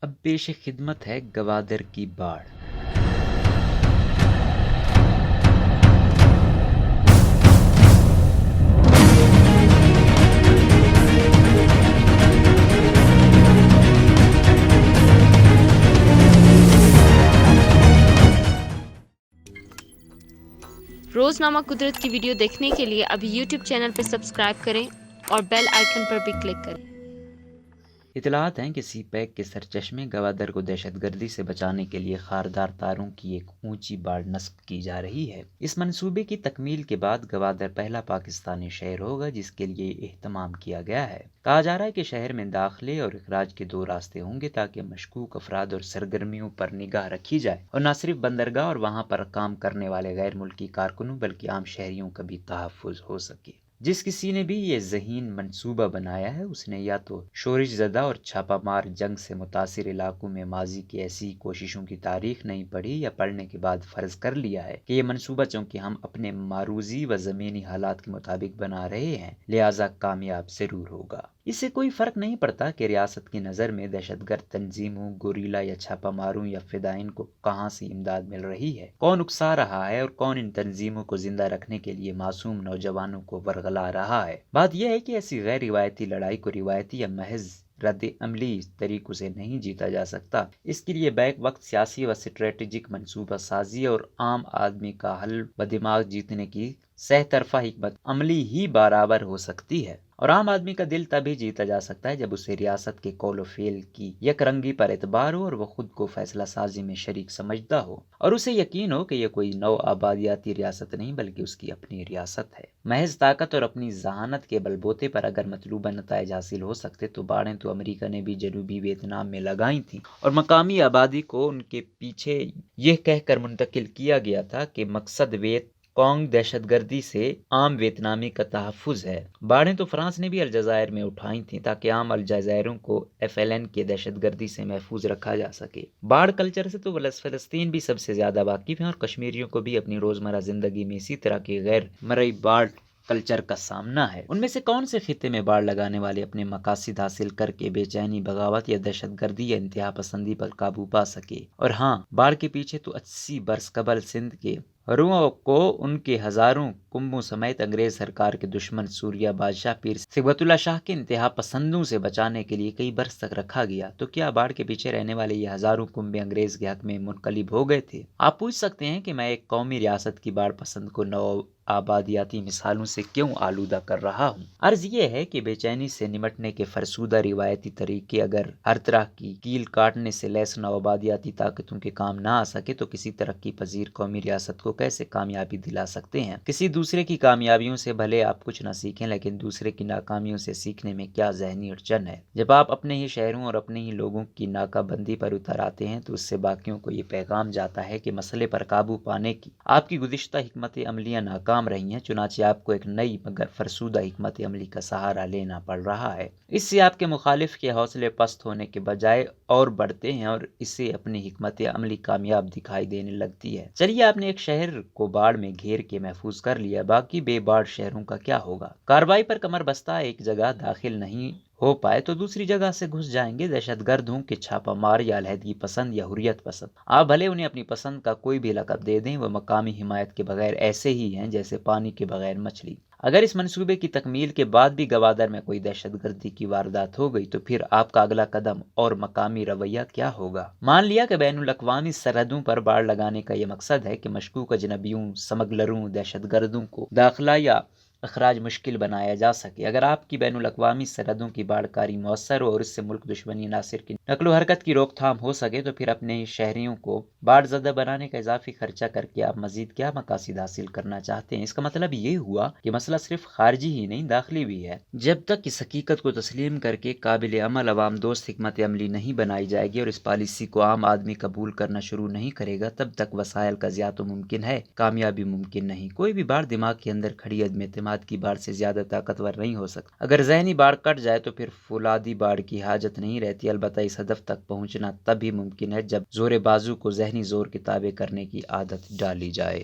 اب پیش خدمت ہے گوادر کی باڑھ۔ روزنامہ قدرت کی ویڈیو دیکھنے کے لیے ابھی یوٹیوب چینل پر سبسکرائب کریں اور بیل آئیکن پر بھی کلک کریں۔ اطلاعات ہیں کہ سی پیک کے سرچشمے گوادر کو دہشت گردی سے بچانے کے لیے خاردار تاروں کی ایک اونچی باڑ نصب کی جا رہی ہے۔ اس منصوبے کی تکمیل کے بعد گوادر پہلا پاکستانی شہر ہوگا جس کے لیے اہتمام کیا گیا ہے۔ کہا جا رہا ہے کہ شہر میں داخلے اور اخراج کے 2 راستے ہوں گے تاکہ مشکوک افراد اور سرگرمیوں پر نگاہ رکھی جائے اور نہ صرف بندرگاہ اور وہاں پر کام کرنے والے غیر ملکی کارکنوں بلکہ عام شہریوں کا بھی تحفظ ہو سکے۔ جس کسی نے بھی یہ ذہین منصوبہ بنایا ہے اس نے یا تو شورش زدہ اور چھاپہ مار جنگ سے متاثر علاقوں میں ماضی کی ایسی کوششوں کی تاریخ نہیں پڑھی یا پڑھنے کے بعد فرض کر لیا ہے کہ یہ منصوبہ چونکہ ہم اپنے معروضی و زمینی حالات کے مطابق بنا رہے ہیں لہٰذا کامیاب ضرور ہوگا۔ اس سے کوئی فرق نہیں پڑتا کہ ریاست کی نظر میں دہشت گرد تنظیموں، گوریلا یا چھاپہ ماروں یا فدائین کو کہاں سے امداد مل رہی ہے، کون اکسا رہا ہے اور کون ان تنظیموں کو زندہ رکھنے کے لیے معصوم نوجوانوں کو ورغلا رہا ہے۔ بات یہ ہے کہ ایسی غیر روایتی لڑائی کو روایتی یا محض رد عملی طریقوں سے نہیں جیتا جا سکتا۔ اس کے لیے بیک وقت سیاسی و اسٹریٹجک منصوبہ سازی اور عام آدمی کا حل و دماغ جیتنے کی سہ طرفہ حکمت عملی ہی برابر ہو سکتی ہے، اور عام آدمی کا دل تبھی جیتا جا سکتا ہے جب اسے ریاست کے قول و فعل کی یک رنگی پر اعتبار ہو اور وہ خود کو فیصلہ سازی میں شریک سمجھتا ہو اور اسے یقین ہو کہ یہ کوئی نو آبادیاتی ریاست نہیں بلکہ اس کی اپنی ریاست ہے۔ محض طاقت اور اپنی ذہانت کے بل بوتے پر اگر مطلوبہ نتائج حاصل ہو سکتے تو باڑیں تو امریکہ نے بھی جنوبی ویتنام میں لگائی تھیں اور مقامی آبادی کو ان کے پیچھے یہ کہہ کر منتقل کیا گیا تھا کہ مقصد ویت کانگ دہشت گردی سے عام ویتنامی کا تحفظ ہے۔ باڑیں تو فرانس نے بھی الجزائر میں اٹھائی تھیں تاکہ عام الجزائروں کو FLN کے دہشت گردی سے محفوظ رکھا جا سکے۔ باڑ کلچر سے تو فلسطین بھی سب سے زیادہ واقف ہیں اور کشمیریوں کو بھی اپنی روزمرہ زندگی میں اسی طرح کی غیر مرئی باڑ کلچر کا سامنا ہے۔ ان میں سے کون سے خطے میں باڑ لگانے والے اپنے مقاصد حاصل کر کے بے چینی، بغاوت یا دہشت گردی یا انتہا پسندی پر قابو پا سکے؟ اور ہاں، باڑ کے پیچھے تو 80 برس قبل سندھ کے روؤں کو ان کے ہزاروں کنبوں سمیت انگریز سرکار کے دشمن سوریہ بادشاہ پیر صبغت اللہ شاہ کے انتہا پسندوں سے بچانے کے لیے کئی برس تک رکھا گیا۔ تو کیا باڑ کے پیچھے رہنے والے یہ ہزاروں کنبے انگریز کے حق میں منقلب ہو گئے تھے؟ آپ پوچھ سکتے ہیں کہ میں ایک قومی ریاست کی باڑ پسند کو نو آبادیاتی مثالوں سے کیوں آلودہ کر رہا ہوں؟ عرض یہ ہے کہ بے چینی سے نمٹنے کے فرسودہ روایتی طریقے اگر ہر طرح کی کیل کاٹنے سے لیس نو آبادیاتی طاقتوں کے کام نہ آ سکے تو کسی ترقی پذیر قومی ریاست کو کیسے کامیابی دلا سکتے ہیں؟ کسی دوسرے کی کامیابیوں سے بھلے آپ کچھ نہ سیکھیں لیکن دوسرے کی ناکامیوں سے سیکھنے میں کیا ذہنی اڑچن ہے؟ جب آپ اپنے ہی شہروں اور اپنے ہی لوگوں کی ناکہ بندی پر اتر آتے ہیں تو اس سے باقیوں کو یہ پیغام جاتا ہے کہ مسئلے پر قابو پانے کی آپ کی گزشتہ حکمت عملیاں ناکام رہی ہیں، چنانچہ آپ کو ایک نئی مگر فرسودہ حکمت عملی کا سہارا لینا پڑ رہا ہے۔ اس سے آپ کے مخالف کے حوصلے پست ہونے کے بجائے اور بڑھتے ہیں اور اسے اپنی حکمت عملی کامیاب دکھائی دینے لگتی ہے۔ چلیے آپ نے ایک شہر کو باڑ میں گھیر کے محفوظ کر لیا، باقی بے باڑ شہروں کا کیا ہوگا؟ کارروائی پر کمر بستہ ایک جگہ داخل نہیں ہو پائے تو دوسری جگہ سے گھس جائیں گے، دہشت گرد ہوں کہ چھاپہ مار یا علیحدگی پسند یا حریت پسند۔ آپ بھلے انہیں اپنی پسند کا کوئی بھی لقب دے دیں، وہ مقامی حمایت کے بغیر ایسے ہی ہیں جیسے پانی کے بغیر مچھلی۔ اگر اس منصوبے کی تکمیل کے بعد بھی گوادر میں کوئی دہشت گردی کی واردات ہو گئی تو پھر آپ کا اگلا قدم اور مقامی رویہ کیا ہوگا؟ مان لیا کہ بین الاقوامی سرحدوں پر باڑ لگانے کا یہ مقصد ہے کہ مشکوک اجنبیوں، سمگلروں، دہشت گردوں کو داخلہ یا اخراج مشکل بنایا جا سکے۔ اگر آپ کی بین الاقوامی سرحدوں کی باڑ کاری مؤثر ہو اور اس سے ملک دشمنی عناصر کی نقل و حرکت کی روک تھام ہو سکے تو پھر اپنے شہریوں کو باڑ زدہ بنانے کا اضافی خرچہ کر کے آپ مزید کیا مقاصد حاصل کرنا چاہتے ہیں؟ اس کا مطلب یہ ہوا کہ مسئلہ صرف خارجی ہی نہیں داخلی بھی ہے۔ جب تک اس حقیقت کو تسلیم کر کے قابل عمل عوام دوست حکمت عملی نہیں بنائی جائے گی اور اس پالیسی کو عام آدمی قبول کرنا شروع نہیں کرے گا تب تک وسائل کا ضیاع تو ممکن ہے، کامیابی ممکن نہیں۔ کوئی بھی باڑ دماغ کے اندر کھڑی عدم اعتماد کی باڑ سے زیادہ طاقتور نہیں ہو سکتا۔ اگر ذہنی باڑ کٹ جائے تو پھر فولادی باڑ کی حاجت نہیں رہتی، البتہ اس ہدف تک پہنچنا تب ہی ممکن ہے جب زور بازو کو ذہنی زور کے تابع کرنے کی عادت ڈالی جائے۔